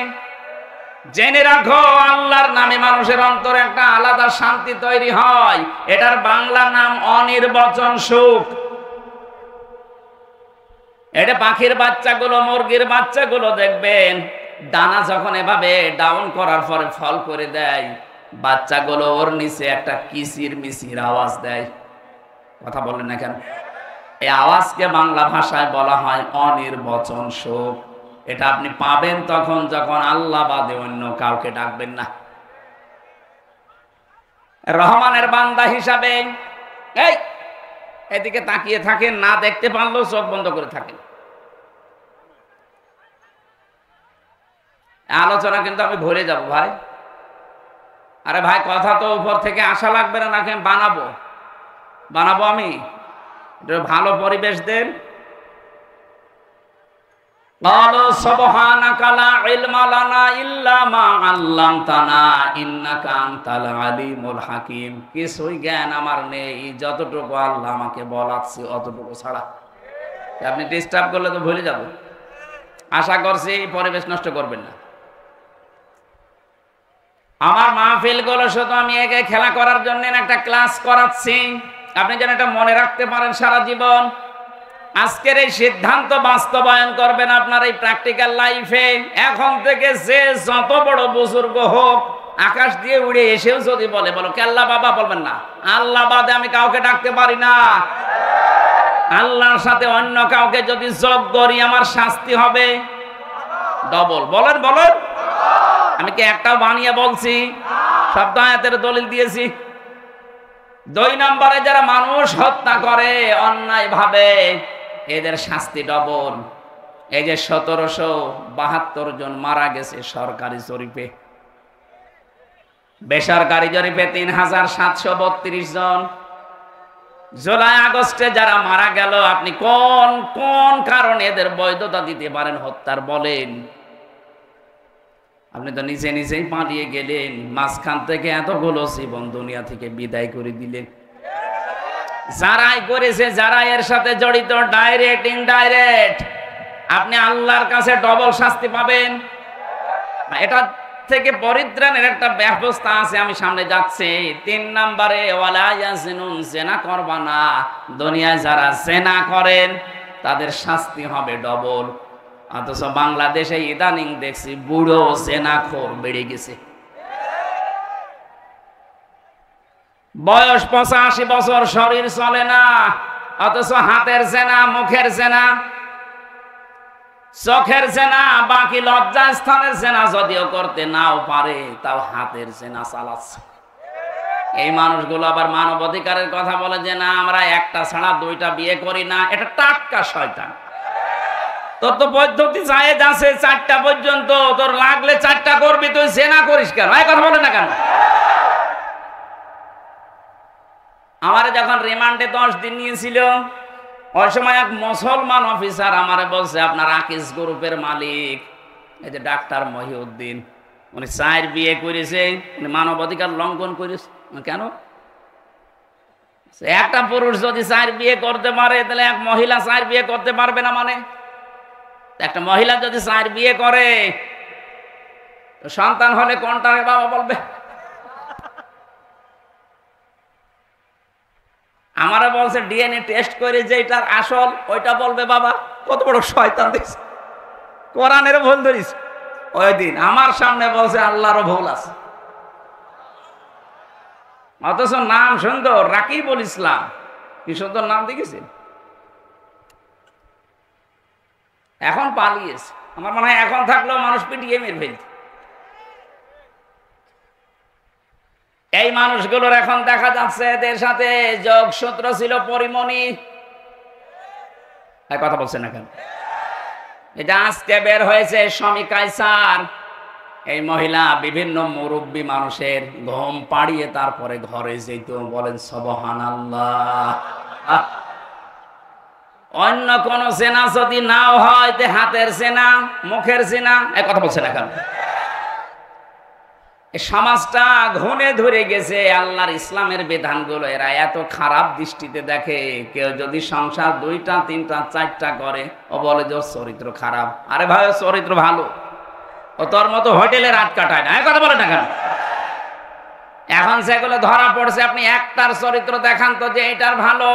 জেনে রাখো, আল্লাহর নামে মানুষের অন্তরে একটা আলাদা শান্তি তৈরি হয়। এটার বাংলা নাম অনির্বচন সুখ। এটা পাখির বাচ্চাগুলো, মুরগির বাচ্চাগুলো দেখবেন দানা যখন এভাবে ডাউন করার পরে ফল করে দেয়, বাচ্চাগুলো ওর নিচে একটা কিচির মিচির আওয়াজ দেয়। কথা বলেন না কেন? এই আওয়াজকে বাংলা ভাষায় বলা হয় অনির্বচন সুখ। এটা আপনি পাবেন তখন যখন আল্লাহ বাদে অন্য কাউকে ডাকবেন না। রহমানের বান্দা হিসাবে এই এদিকে তাকিয়ে থাকেন, না দেখতে পারলেও চোখ বন্ধ করে থাকেন। আলোচনা কিন্তু আমি ভুলে যাব ভাই। আরে ভাই, কথা তো উপর থেকে আশা লাগবে না, নাকি বানাবো আমি? ভালো পরিবেশ দেন। ক্বালু সুবহানাকা লা ইলমা লানা ইল্লা মা আল্লামতানা ইন্নাকা আনতাল আলিমুল হাকিম। কিছুই জ্ঞান আমার নেই, যতটুকু আল্লাহ আমাকে বলাচ্ছে অতটুকু ছাড়া। আপনি ডিস্টার্ব করলে তো ভুলে যাব। আশা করছি পরিবেশ নষ্ট করবেন না। আমার মাহফিলগুলো শুধু আমি একে খেলা করার জন্য একটা ক্লাস করাচ্ছি, আপনি যেন এটা মনে রাখতে পারেন সারা জীবন। আজকের এই সিদ্ধান্ত বাস্তবায়ন করবেন আপনার এই প্র্যাকটিক্যাল লাইফে। এখন থেকে যে যত বড় বুজুর্গ হোক, আকাশ দিয়ে উড়ে এসেও যদি বলে, বলো কেল্লা বাবা, বলবেন না আল্লাহ বাদে আমি কাউকে ডাকতে পারি না। আল্লাহর সাথে অন্য কাউকে যদি যোগ করি আমার শাস্তি হবে ডবল। বলেন বলেন। আমি কি একটাও বানিয়ে বলছি? শব্দ আয়াতের দলিল দিয়েছি। 2 নম্বরে যারা মানুষ হত্যা করে অন্যায় ভাবে, এদের শাস্তি ডবল। এই যে 1772 জন মারা গেছে সরকারি জরিপে, বেসরকারি জরিপে 3732 জন। জুলাই আগস্টে যারা মারা গেল, আপনি কোন কোন কারণে এদের বৈধতা দিতে পারেন হত্যার? বলেন। আপনি তো নিজে নিজেই পালিয়ে গেলেন, মাঝখান থেকে এতগুলো জীবন দুনিয়া থেকে বিদায় করে দিলেন। যারাই করেছে, যারা এর সাথে জড়িত, ডাইরেক্ট ইনডাইরেক্ট, আপনি আল্লাহর কাছে ডবল শাস্তি পাবেন। এটা থেকে পরিত্রাণের একটা ব্যবস্থা আছে, আমি সামনে যাচ্ছি। 3 নম্বরে ওয়ালা ইয়াজিনুন, জেনা করবা না। দুনিয়ায় যারা জেনা করেন তাদের শাস্তি হবে ডবল। অথচ বাংলাদেশে ইদানিং দেখছি বুড়ো জেনাখোর বেড়ে গেছে। বয়স 85 বছর, শরীর চলে না, অথচ হাতের জেনা, মুখের জেনা, চোখের জেনা, বাকি লজ্জা স্থানের জেনা যদিও করতে নাও পারে, তাও হাতের জেনা চালাচ্ছে। এই মানুষগুলো আবার মানবাধিকারের কথা বলে যে না আমরা একটা ছাড়া দুইটা বিয়ে করি না, এটা টাটকা শয়তান। তোর তো পদ্ধতি জায়েজ আছে 4টা পর্যন্ত, তোর লাগলে 4টা করবি, তুই জেনা করিস কেন? এই কথা বলে না কেন? আমার যখন রিমান্ডে 10 দিন নিয়েছিল, ওই সময় এক মুসলমান অফিসার আমারে বলছে আপনার আকিস গ্রুপের মালিক এই যে ডাক্তার মহিউদ্দিন, উনি 4 বিয়ে করেছে, উনি মানবাধিকার লঙ্ঘন করেছে। কেন? একটা পুরুষ যদি 4 বিয়ে করতে পারে তাহলে এক মহিলা 4 বিয়ে করতে পারবে না? মানে একটা মহিলা যদি 4 বিয়ে করে সন্তান হলে কোনটাকে বাবা বলবে? আমারা বলছে ডিএনএ টেস্ট করে যে এটার আসল ওইটা বলবে বাবা। কত বড় শয়তান দেখছে, কোরআনের ভুল ধরিস। ওই দিন আমার সামনে বলছে আল্লাহরও ভুল আছে, অথচ নাম সুন্দর, রাকিবুল ইসলাম, কি সুন্দর নাম দেখেছেন। এখন পালিয়েছে, আমার মনে হয় এখন থাকলেও মানুষ পিটিয়ে মেরে ফেলত। এই মানুষগুলোর এখন দেখা যাচ্ছে এদের সাথে যোগসূত্র ছিল পরিমণি। কথা বলছেন না কেন? এটা আজকে বের হয়েছে স্বামী কায়সার। এই মহিলা বিভিন্ন মুরব্বী মানুষের ঘুম পাড়িয়ে তারপরে ঘরে যেত। বলেন সুবহানাল্লাহ। অন্য কোন সেনা যদি নাও হয়, হাতের সেনা, মুখের সেনা, এক কথা বলছে না কেন? সমাজটা ঘুণে ধরে গেছে আল্লাহর ইসলামের বিধানগুলো। এরা এত খারাপ দৃষ্টিতে দেখে। কেউ যদি সংসার 2টা 3টা 4টা করে, ও বলে যে ওর চরিত্র খারাপ। আরে ভাই, ওর চরিত্র ভালো, ও তোর মতো হোটেলে রাত কাটায় না। কথা বলে না কেন? এখন সেগুলো ধরা পড়ছে। আপনি একটার চরিত্র দেখান তো যে এটার ভালো।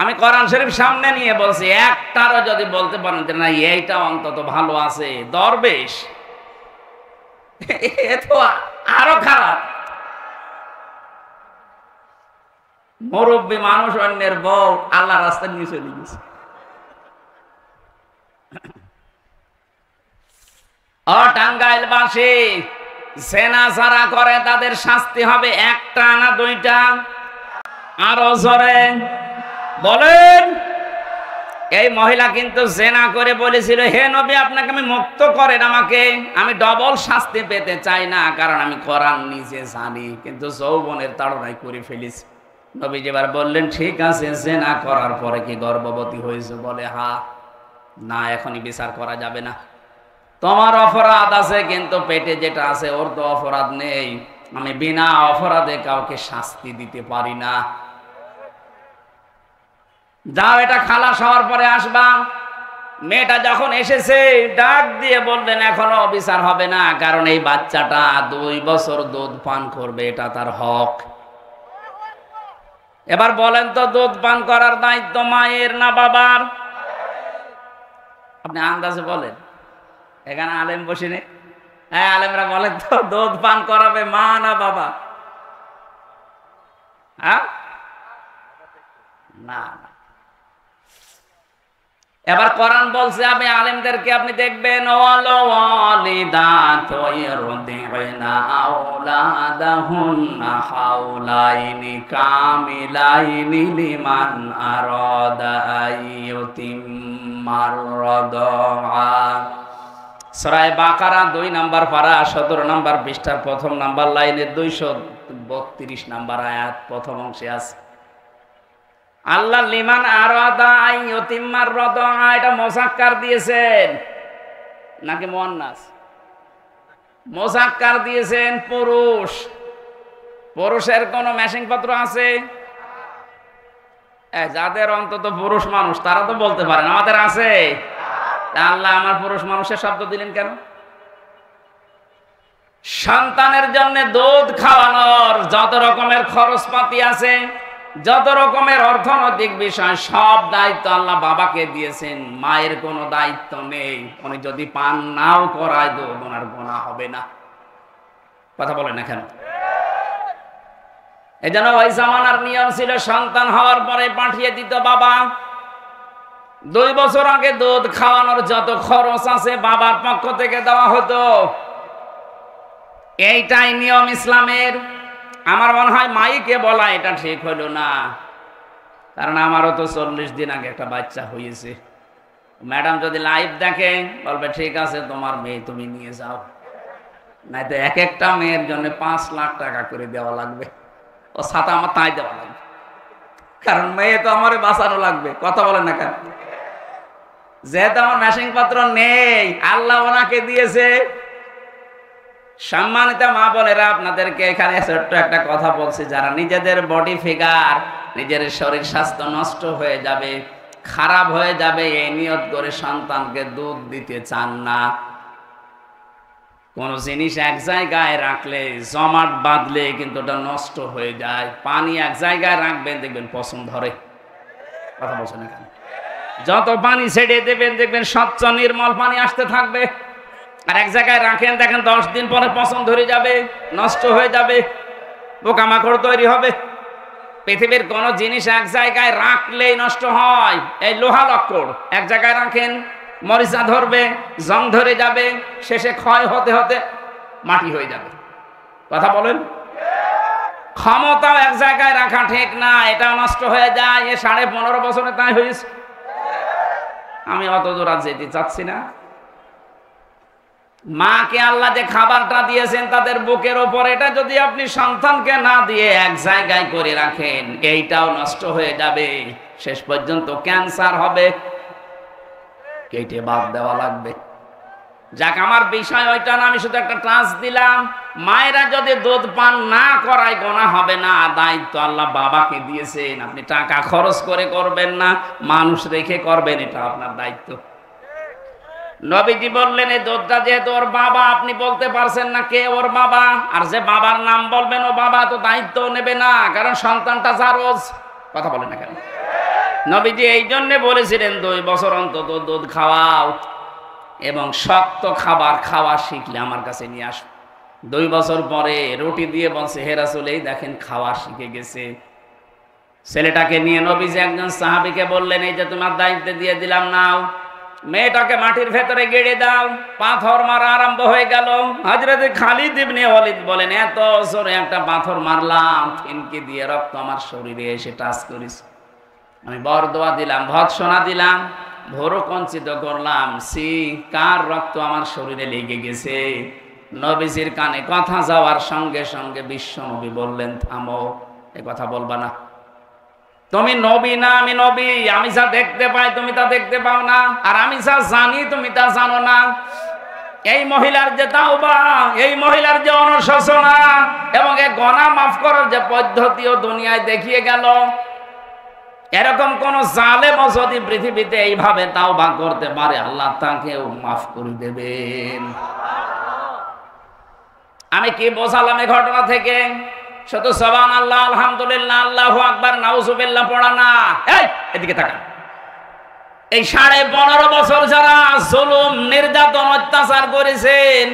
আমি কোরআন শরীফ সামনে নিয়ে বলছি, একটারও যদি বলতে পারেন যে না এইটা অন্তত ভালো আছে, দরবেশ, এ তো আরো খারাপ। মুরব্বী মানুষ অন্যের বউ আল্লাহ রাস্তা নিয়ে চলে গেছে। ও টাঙ্গাইলবাসী, জেনা যারা করে তাদের শাস্তি হবে 1টা না 2টা? আরো জোরে বলেন। এই মহিলা কিন্তু জেনা করে বলেছিল, হে নবী আপনাকে আমি মুক্ত করেন, আমাকে, আমি ডবল শাস্তি পেতে চাই না, কারণ আমি কোরআন নিজে জানি, কিন্তু যৌবনের তাড়নায় করে ফেলেছি। নবীজি এবার বললেন ঠিক আছে, জেনা করার পরে কি গর্ভবতী হয়েছে? বলে হ্যাঁ। না, এখনই বিচার করা যাবে না, তোমার অপরাধ আছে, কিন্তু পেটে যেটা আছে ওর তো অপরাধ নেই। আমি বিনা অপরাধে কাউকে শাস্তি দিতে পারি না। যাও, এটা খালাস হওয়ার পরে আসবা। মেয়েটা যখন এসেছে ডাক দিয়ে বললেন এখনো বিচার হবে না, কারণ এই বাচ্চাটা 2 বছর দুধ পান করবে, এটা তার হক। এবার বলেন তো, দুধ পান করার দায়িত্ব মায়ের না বাবার? আপনি আন্দাজে বলেন। এখানে আলেম বসিনি? হ্যাঁ, আলেমরা বলেন তো, দুধ পান করাবে মা না বাবা? হ্যাঁ, না। এবার কোরআন বলছে, আমি আলেমদেরকে আপনি দেখবেন, ওয়ালা ওয়ালিদাতু ইরদি'না আওলাদাহুন্না হাওলাইনি কামিলাইনি লিমান আরাদা আইয়ুতিম্মার রাদা। সূরা বাকারা 2 নম্বর পারা 17 নম্বর পৃষ্ঠার 1ম নম্বর লাইনে 232 নম্বর আয়াত প্রথম অংশে আছে। আল্লাহ লিমান আরাদা আইয়ুতিম্মার রাদা, এটা মুযাক্কার দিয়েছেন নাকি মুয়ান্নাস? মুযাক্কার দিয়েছেন। পুরুষ, পুরুষের কোন ম্যাচিং পত্র আছে? যাদের অন্তত পুরুষ মানুষ তারা তো বলতে পারেন আমাদের আছে। আল্লাহ আমার পুরুষ মানুষের শব্দ দিলেন কেন? সন্তানের জন্য দুধ খাওয়ানোর যত রকমের খরচপাতি আছে, যত রকমের অর্থনৈতিক বিষয়, সব দায়িত্ব আল্লাহ বাবাকে দিয়েছেন। মায়ের কোনো দায়িত্ব নেই। উনি যদি পান নাও করায় দুধ, ওনার গুনাহ হবে না। কথা বলেন না কেন? এই জন্য ওই জামানার নিয়ম ছিল, সন্তান হওয়ার পরে পাঠিয়ে দিত বাবা। 2 বছর আগে দুধ খাওয়ানোর যত খরচ আছে বাবার পক্ষ থেকে দেওয়া হতো। এইটাই নিয়ম ইসলামের। আমার মনে হয় মাইকে বলা এটা ঠিক হলো না, কারণ আমারও তো 40 দিন আগে একটা বাচ্চা হয়েছে। ম্যাডাম যদি লাইভ দেখে বলবে ঠিক আছে তোমার মেয়ে তুমি নিয়ে যাও, নাই তো এক একটা মেয়ের জন্য 5 লাখ টাকা করে দেওয়া লাগবে, ও ছাতা আমার তাই দেওয়া লাগবে, কারণ মেয়ে তো আমারে বাঁচানো লাগবে। কথা বলেন না কেন? যেহেতু আমার ম্যাচিং পত্র নেই, আল্লাহ ওনাকে দিয়েছে। সম্মানিত মা বোনেরা, আপনাদেরকে এখানে ছোট্ট একটা কথা বলছি, যারা নিজেদের বডি ফিগার, নিজের শরীর স্বাস্থ্য নষ্ট হয়ে যাবে, খারাপ হয়ে যাবে এই নিয়ত করে সন্তানকে দুধ দিতে চান না, কোন জিনিস এক জায়গায় রাখলে জমাট বাঁধলে কিন্তু ওটা নষ্ট হয়ে যায়। পানি এক জায়গায় রাখবেন দেখবেন পছন্দ ধরে। কথা বলছেন না কেন? যত পানি ছেড়ে দেবেন দেখবেন স্বচ্ছ নির্মল পানি আসতে থাকবে। আর এক জায়গায় রাখেন দেখেন 10 দিন পরে পছন্দ ধরে যাবে, নষ্ট হয়ে যাবে, পোকামাকড় তৈরি হবে। পৃথিবীর কোন জিনিস এক জায়গায় রাখলেই নষ্ট হয়। এই লোহা লক্কড় এক জায়গায় রাখেন, মরিচা ধরবে, জং ধরে যাবে, শেষে ক্ষয় হতে হতে মাটি হয়ে যাবে। কথা বলেন? ক্ষমতাও এক জায়গায় রাখা ঠিক না, এটা নষ্ট হয়ে যায়। এ 15.5 বছরে তাই হয়েছে। আমি অত দূর আর যেতে চাচ্ছি না। মাকে আল্লাহ যে খাবারটা দিয়েছেন তাদের বুকের ওপর, এটা যদি আপনি সন্তানকে না দিয়ে এক জায়গায় করে রাখেন, এইটাও নষ্ট হয়ে যাবে, শেষ পর্যন্ত ক্যান্সার হবে, কেটে বাদ দেওয়া লাগবে। যাক, আমার বিষয় ওইটা না, আমি শুধু একটা টাচ দিলাম। মায়েরা যদি দুধ পান না করায় গোনা হবে না, দায়িত্ব আল্লাহ বাবাকে দিয়েছেন। আপনি টাকা খরচ করে করবেন না, মানুষ রেখে করবেন, এটা আপনার দায়িত্ব। নবীজি বললেন এই দুধটা যেহেতু ওর বাবা, আপনি বলতে পারছেন না কে ওর বাবা, আর যে বাবার নাম বলবেন ও বাবা তো দায়িত্ব নেবে না, কারণ সন্তানটা জারজ। কথা বলেন না কেন? নবীজি এই জন্য বলেছিলেন 2 বছর অন্তত দুধ খাওয়াও, এবং শক্ত খাবার খাওয়া শিখলে আমার কাছে নিয়ে আসো। 2 বছর পরে রুটি দিয়ে বলছে হে রাসূল এই দেখেন খাওয়া শিখে গেছে। ছেলেটাকে নিয়ে নবীজি একজন সাহাবীকে বললেন এই যে তোমার দায়িত্ব দিয়ে দিলাম, নাও, মেয়েটাকে মাটির ভেতরে গেড়ে দাও। পাথর মারা আরম্ভ হয়ে গেল। হযরত খালিদ ইবনে ওয়ালিদ বলেন এত জোরে একটা পাথর মারলাম, ফিনকি দিয়ে রক্ত আমার শরীরে এসে টাচ করেছে। আমি বরদোয়া দিলাম, ভৎসনা দিলাম, ভোরও কঞ্চিত করলাম, সি কার রক্ত আমার শরীরে লেগে গেছে। নবীজির কানে কথা যাওয়ার সঙ্গে সঙ্গে বিশ্ব নবী বললেন থামো, এ কথা বলবা না। তুমি নবী না আমি নবী, আমি যা দেখতে পাই তুমি তা দেখতে পাও না, আর আমি যা জানি তুমি তা জানো না। এই মহিলার যে তাওবা, এই মহিলার যে অনুশোচনা এবং এই গুনাহ মাফ করার যে পদ্ধতিও দুনিয়ায় দেখিয়ে গেল, এরকম কোন জালেম যদি পৃথিবীতে এইভাবে তাওবা করতে পারে আল্লাহ তাকেও মাফ করে দেবেন। আমি কি বোঝালাম এই ঘটনা থেকে? শুধু সুবহানাল্লাহ, আলহামদুলিল্লাহ, আল্লাহু আকবার, নাউজুবিল্লাহ পড়া না। এই এদিকে তাকান। এই 15.5 বছর যারা জুলুম, নির্যাতন, অত্যাচার করেছেন,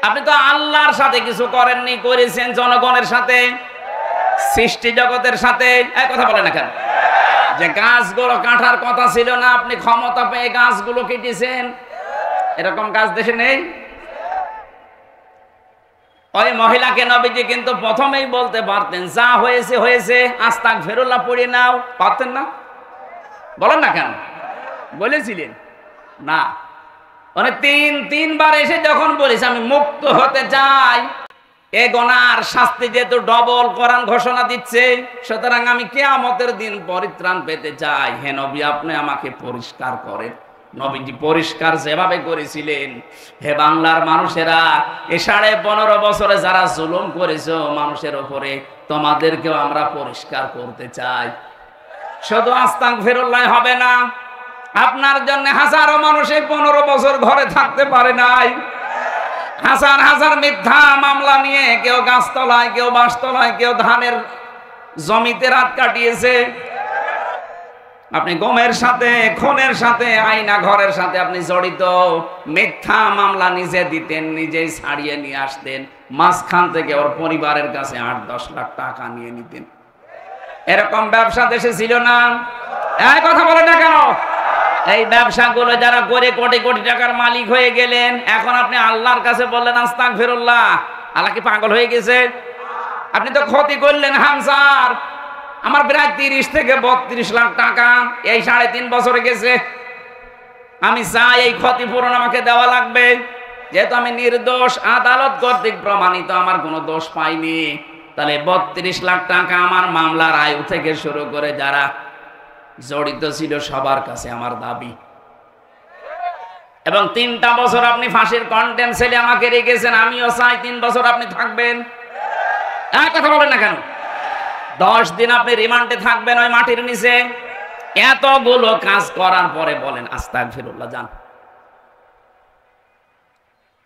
আপনি তো আল্লাহর সাথে কিছু করেননি, করেছেন জনগণের সাথে, সৃষ্টি জগতের সাথে। এই কথা বলে না কেন? যে গাছগুলো কাটার কথা ছিল না, আপনি ক্ষমতা পেয়ে গাছগুলো কেটেছেন, এরকম কাজ দেশে নেই। ওই মহিলাকে নবীজি কিন্তু প্রথমেই বলতে পারতেন যা হয়েছে হয়েছে, আস্তাগফিরুল্লাহ পড়ে নাও, পারতেন না? বলেন না কেন? বলেছিলেন না। মানে তিনবার এসে যখন বলেছে আমি মুক্ত হতে চাই, এ গুনার শাস্তি যেহেতু ডবল কোরআন ঘোষণা দিচ্ছে, সুতরাং আমি কিয়ামতের দিন পরিত্রাণ পেতে চাই, হে নবী আপনি আমাকে পরিষ্কার করেন। নবীজি পরিষ্কার যেভাবে করেছিলেন, হে বাংলার মানুষেরা, এ 15.5 বছরে যারা জুলুম করেছো মানুষের উপরে, তোমাদেরকেও আমরা পরিষ্কার করতে চাই। শুধু আস্তাগফিরুল্লাহ হবে না, আপনার জন্য হাজারো মানুষ 15 বছর ঘরে থাকতে পারে নাই, হাজার হাজার মিথ্যা মামলা নিয়ে, কেউ গাছতলায়, কেউ বাঁশতলায়, কেউ ধানের জমিতে রাত কাটিয়েছে। আপনি গমের সাথে, খুনের সাথে, আয়না ঘরের সাথে আপনি জড়িত। মিথ্যা মামলা নিজে দিতেন, নিজেই ছাড়িয়ে নিয়ে আসতেন, মাঝখান থেকে ওর পরিবারের কাছে 8-10 লাখ টাকা নিয়ে নিতেন। এরকম ব্যবসা দেশে ছিল না? এই কথা বলে না কেন? এই ব্যবসাগুলো যারা করে কোটি কোটি টাকার মালিক হয়ে গেলেন, এখন আপনি আল্লাহর কাছে বললেন আস্তাগফিরুল্লাহ, আল্লাহ কি পাগল হয়ে গেছে? আপনি তো ক্ষতি করলেন হামসার, আমার প্রায় 30 থেকে 32 লাখ টাকা এই 3.5 বছরে গেছে। আমি চাই এই ক্ষতিপূরণ আমাকে দেওয়া লাগবে, যেহেতু আমি নির্দোষ, আদালত কর্তৃক প্রমাণিত আমার কোনো দোষ পাইনি। তাহলে 32 লাখ টাকা আমার মামলার আয়ু থেকে শুরু করে যারা জড়িত ছিল সবার কাছে আমার দাবি। এবং 3টা বছর আপনি ফাঁসির কন্টেম্প সেলে আমাকে রেখেছেন, আমিও চাই 3 বছর আপনি থাকবেন। কথা বলেন না কেন? 10 দিন আপনি রিমান্ডে থাকবেন ওই মাটির নিচে। এতগুলো কাজ করার পরে বলেন আস্তাগফিরুল্লাহ, যান।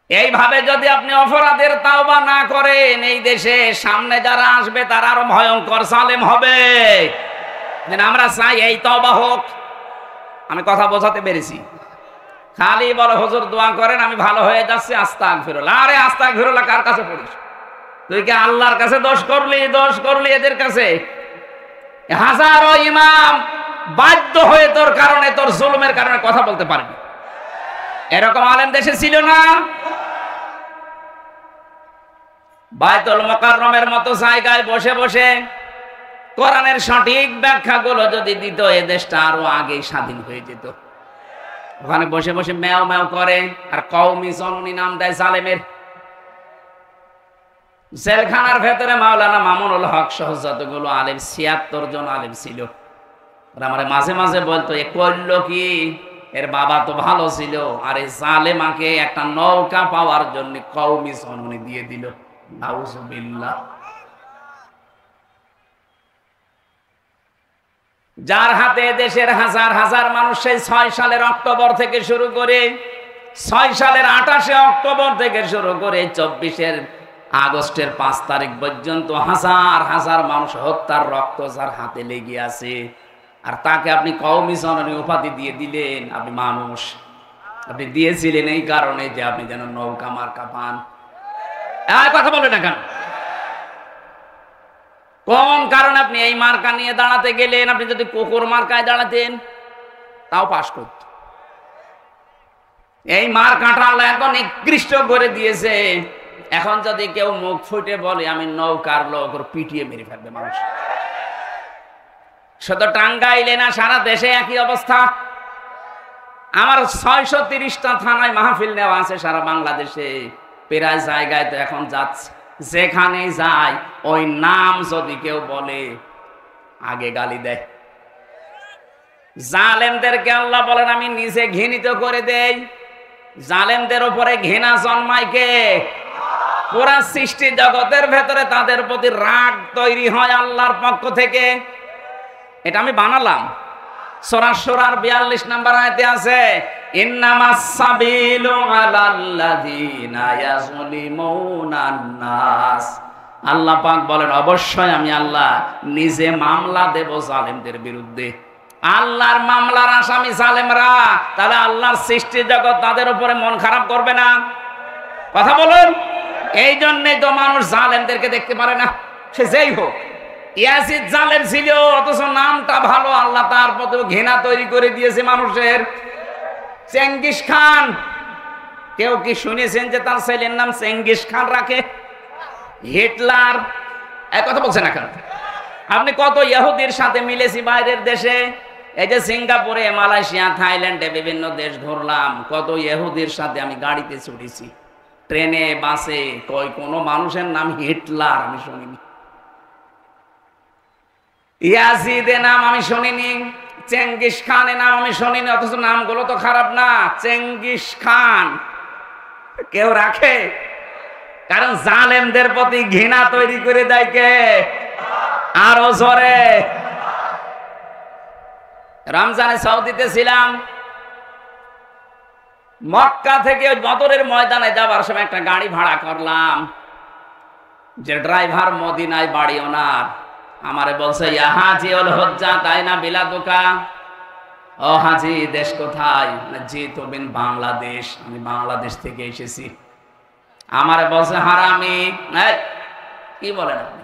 এইভাবে যদি আপনি অপরাধের তাওবা না করেন, এই দেশে সামনে যারা আসবে তারা আরো ভয়ঙ্কর জালেম হবে। আমরা চাই এই তাওবা হোক। আমি কথা বোঝাতে পেরেছি? খালি বলো হুজুর দোয়া করেন আমি ভালো হয়ে যাচ্ছি, আস্তাগফিরুল্লাহ। আরে আস্তাগফিরুল্লাহ কার কাছে পড়িস? তুই কি আল্লাহর কাছে দোষ করলি এদের কাছে? হাজারো ইমাম বাধ্য হয়ে তোর কারণে, তোর জুলুমের কারণে কথা বলতে পারেনি। এরকম আলেম দেশে ছিল না? বাইতুল মুকাররমের মতো জায়গায় বসে বসে কোরআনের সঠিক ব্যাখ্যাগুলো যদি দিত, এ দেশটা আরো আগেই স্বাধীন হয়ে যেত। ওখানে বসে বসে ম্যাও ম্যাও করে আর কওমি জননী নাম দেয় জালেমের। জেলখানার ভেতরে মাওলানা মামুনুল হক সহ যতগুলো আলেম, 76 জন আলেম ছিল। ওরা আমার মাঝে মাঝে বলতো এ করলো কি, এর বাবা তো ভালো ছিল, আর এই জালেমাকে একটা নৌকা পাওয়ার জন্য কওমি জননী দিয়ে দিল। নাউজুবিল্লাহ। যার হাতে দেশের হাজার হাজার মানুষ সেই 6 সালের অক্টোবর থেকে শুরু করে 6 সালের 28 অক্টোবর থেকে শুরু করে 24 আগস্টের 5 তারিখ পর্যন্ত হাজার হাজার মানুষ হত্যার রক্ত যার হাতে লেগে আছে, আর তাকে আপনি কওমি জননী উপাধি দিয়ে দিলেন। আপনি মানুষ, আপনি দিয়েছিলেন এই কারণে যে আপনি যেন নৌকা মার্কা পান। কথা বলে না কেন? কোন কারণে আপনি এই মার্কা নিয়ে দাঁড়াতে গেলেন? আপনি যদি কুকুর মার্কায় দাঁড়াতেন তাও পাস করত। এই মার্কাটা আল্লাহ এখন নিকৃষ্ট করে দিয়েছে। এখন যদি কেউ মুখ ফুটে বলে আমি নৌকার লোক, ওর পিটিয়ে মেরে ফেলবে মানুষ। শুধু টাঙ্গাইলে না, সারা দেশে একই অবস্থা। আমার 630টা থানায় মাহফিল নেওয়া আছে সারা বাংলাদেশে। প্রায় জায়গায় তো এখন যাচ্ছে, যেখানে যায় ওই নাম যদি কেউ বলে আগে গালি দেয়। জালেমদেরকে আল্লাহ বলেন আমি নিজে ঘৃণিত করে দেই। জালেমদের উপরে ঘৃণা জন্মায় কে? পুরা সৃষ্টি জগতের ভেতরে তাদের প্রতি রাগ তৈরি হয় আল্লাহর পক্ষ থেকে। এটা আমি বানালাম। সূরা শুরার 42 নম্বর আয়াতে আছে ইন্নামাস সাবিলু আলাল্লাযিনা ইয়াযলিমুনান নাস। আল্লাহ পাক বলেন অবশ্যই আমি আল্লাহ নিজে মামলা দেব জালেমদের বিরুদ্ধে। আল্লাহর মামলার আসামি জালেমরা, তাহলে আল্লাহর সৃষ্টি জগৎ তাদের উপরে মন খারাপ করবে না? কথা বলুন। এই জন্যই তো মানুষ জালেমদেরকে দেখতে পারে না, সে যেই হোক। ইয়াজিদ জালেম ছিল, অথচ নামটা ভালো, আল্লাহ তার প্রতি ঘৃণা তৈরি করে দিয়েছে মানুষের। চেঙ্গিস খান, কেউ কি শুনেছেন যে তার ছেলের নাম চেঙ্গিস খান রাখে? হিটলার, এক কথা বলছেন না কেন? আপনি কত ইহুদির সাথে মিলেছি বাইরের দেশে, এই যে সিঙ্গাপুরে, মালয়েশিয়া, থাইল্যান্ডে বিভিন্ন দেশ ঘুরলাম, কত ইহুদির সাথে আমি গাড়িতে চড়েছি, ট্রেনে, বাসে, কই কোনো মানুষের নাম হিটলার আমি শুনিনি। ইয়াজিদের নাম আমি শুনিনি, চেঙ্গিস খানের নাম আমি শুনিনি, অথচ নামগুলো তো খারাপ না। চেঙ্গিস খান কেউ রাখে? কারণ জালেমদের প্রতি ঘৃণা তৈরি করে দেয় কে? আরো জোরে। রমজানে সৌদিতে ছিলাম, মক্কা থেকে বদরের ময়দানে যাবার সময় একটা গাড়ি ভাড়া করলাম, যে ড্রাইভার মদিনায় বাড়ি ওনার, আমারে বলছে ইয়া হাজি ওল হজ্জা তাই না বিলাদুকা। ও হাজি, দেশ কোথায়? জি তুমিন বাংলাদেশ, আমি বাংলাদেশ থেকে এসেছি। আমারে বলছে হারামি। কি বলেন আপনি?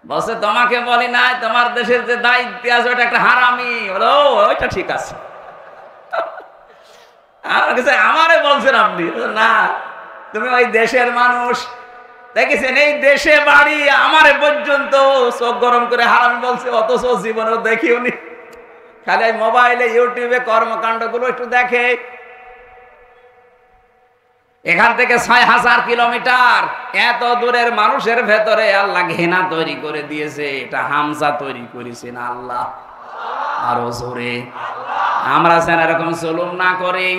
বলছে তোমাকে বলি নাই, তোমার দেশের যে দায়িত্ব আছে ওটা একটা হারামি। বলো ওইটা ঠিক আছে। আমারে বলছেন আপনি? না, তুমি ওই দেশের মানুষ, দেখেছেন এই দেশে বাড়ি আমার পর্যন্ত চোখ গরম করে হারাম বলছে, অথচ জীবনেও দেখিও নি। খালি মোবাইলে ইউটিউবে কর্মকাণ্ড গুলো একটু দেখে। এখান থেকে ৬,০০০ কিলোমিটার এত দূরের মানুষের ভেতরে আল্লাহ ঘৃণা তৈরি করে দিয়েছে। এটা হামজা তৈরি করেছেন আল্লাহ। আরো জোরে আমরা যেন এরকম জুলুম না করি।